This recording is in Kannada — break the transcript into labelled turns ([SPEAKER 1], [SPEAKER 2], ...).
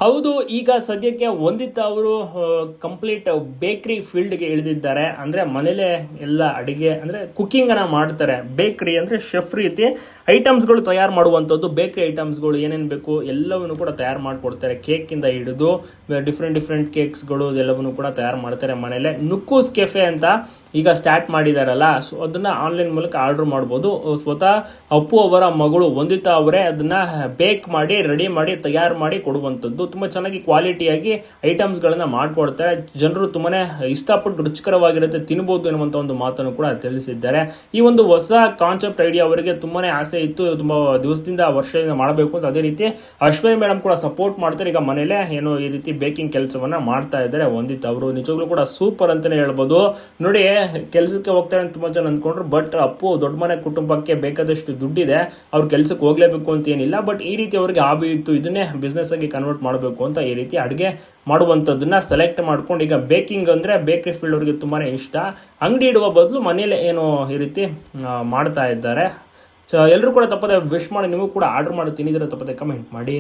[SPEAKER 1] ಹೌದು, ಈಗ ಸದ್ಯಕ್ಕೆ ವಂದಿತಾ ಅವರು ಕಂಪ್ಲೀಟ್ ಬೇಕ್ರಿ ಫೀಲ್ಡ್ಗೆ ಇಳಿದಿದ್ದಾರೆ. ಅಂದರೆ ಮನೇಲೆ ಎಲ್ಲ ಅಡಿಗೆ ಅಂದರೆ ಕುಕ್ಕಿಂಗನ್ನು ಮಾಡ್ತಾರೆ. ಬೇಕ್ರಿ ಅಂದರೆ ಶೆಫ್ ರೀತಿ ಐಟಮ್ಸ್ಗಳು ತಯಾರು ಮಾಡುವಂಥದ್ದು. ಬೇಕ್ರಿ ಐಟಮ್ಸ್ಗಳು ಏನೇನು ಬೇಕು ಎಲ್ಲವನ್ನು ಕೂಡ ತಯಾರು ಮಾಡಿಕೊಡ್ತಾರೆ. ಕೇಕಿಂದ ಹಿಡಿದು ಡಿಫ್ರೆಂಟ್ ಕೇಕ್ಸ್ಗಳು ಎಲ್ಲವನ್ನು ಕೂಡ ತಯಾರು ಮಾಡ್ತಾರೆ ಮನೇಲೆ. ನುಕ್ಕೂಸ್ ಕೆಫೆ ಅಂತ ಈಗ ಸ್ಟಾರ್ಟ್ ಮಾಡಿದಾರಲ್ಲ, ಸೊ ಅದನ್ನು ಆನ್ಲೈನ್ ಮೂಲಕ ಆರ್ಡರ್ ಮಾಡ್ಬೋದು. ಸ್ವತಃ ಅಪ್ಪು ಅವರ ಮಗಳು ವಂದಿತಾ ಅವರೇ ಅದನ್ನು ಬೇಕ್ ಮಾಡಿ ರೆಡಿ ಮಾಡಿ ತಯಾರು ಮಾಡಿ ಕೊಡುವಂಥದ್ದು. ತುಂಬ ಚೆನ್ನಾಗಿ ಕ್ವಾಲಿಟಿಯಾಗಿ ಐಟಮ್ಸ್ಗಳನ್ನು ಮಾಡಿಕೊಡ್ತಾರೆ. ಜನರು ತುಂಬಾ ಇಷ್ಟಪಟ್ಟು ರುಚಿಕರವಾಗಿರುತ್ತೆ, ತಿನ್ಬೋದು ಎನ್ನುವಂಥ ಒಂದು ಮಾತನ್ನು ಕೂಡ ತಿಳಿಸಿದ್ದಾರೆ. ಈ ಒಂದು ಹೊಸ ಕಾನ್ಸೆಪ್ಟ್ ಐಡಿಯಾ ಅವರಿಗೆ ತುಂಬಾ ಆಸೆ ಇತ್ತು, ತುಂಬ ದಿವಸದಿಂದ ವರ್ಷದಿಂದ ಮಾಡಬೇಕು ಅಂತ. ಅದೇ ರೀತಿ ಅಶ್ವಿನಿ ಮೇಡಮ್ ಕೂಡ ಸಪೋರ್ಟ್ ಮಾಡ್ತಾರೆ. ಈಗ ಮನೇಲೆ ಏನು ಈ ರೀತಿ ಬೇಕಿಂಗ್ ಕೆಲಸವನ್ನ ಮಾಡ್ತಾ ಇದ್ದಾರೆ ವಂದಿತ್ ಅವರು. ನಿಜವಾಗ್ಲೂ ಕೂಡ ಸೂಪರ್ ಅಂತಾನೆ ಹೇಳ್ಬೋದು. ನೋಡಿ, ಕೆಲಸಕ್ಕೆ ಹೋಗ್ತಾರೆ ಅಂತ ತುಂಬಾ ಜನ ಅಂದ್ಕೊಂಡ್ರು, ಬಟ್ ಅಪ್ಪು ದೊಡ್ಡ ಮನೆ ಕುಟುಂಬಕ್ಕೆ ಬೇಕಾದಷ್ಟು ದುಡ್ಡಿದೆ, ಅವ್ರು ಕೆಲಸಕ್ಕೆ ಹೋಗ್ಲೇಬೇಕು ಅಂತ ಏನಿಲ್ಲ. ಬಟ್ ಈ ರೀತಿ ಅವರಿಗೆ ಹಾಬಿ ಇತ್ತು, ಇದನ್ನೇ ಬಿಸ್ನೆಸ್ ಆಗಿ ಕನ್ವರ್ಟ್ ಮಾಡಬೇಕು ಅಂತ ಈ ರೀತಿ ಅಡುಗೆ ಮಾಡುವಂಥದ್ದನ್ನ ಸೆಲೆಕ್ಟ್ ಮಾಡ್ಕೊಂಡು ಈಗ ಬೇಕಿಂಗ್ ಅಂದರೆ ಬೇಕ್ರಿ ಫೀಲ್ಡ್ ಅವರಿಗೆ ತುಂಬಾ ಇಷ್ಟ. ಅಂಗಡಿ ಇಡುವ ಬದಲು ಮನೇಲೆ ಏನು ಈ ರೀತಿ ಮಾಡ್ತಾ ಇದ್ದಾರೆ. ಸೊ ಎಲ್ಲರೂ ಕೂಡ ತಪ್ಪದೆ ವಿಶ್ ಮಾಡಿ, ನೀವು ಕೂಡ ಆರ್ಡರ್ ಮಾಡಿ ತಿನ್ನಿದ್ರೆ ತಪ್ಪದೆ ಕಮೆಂಟ್ ಮಾಡಿ.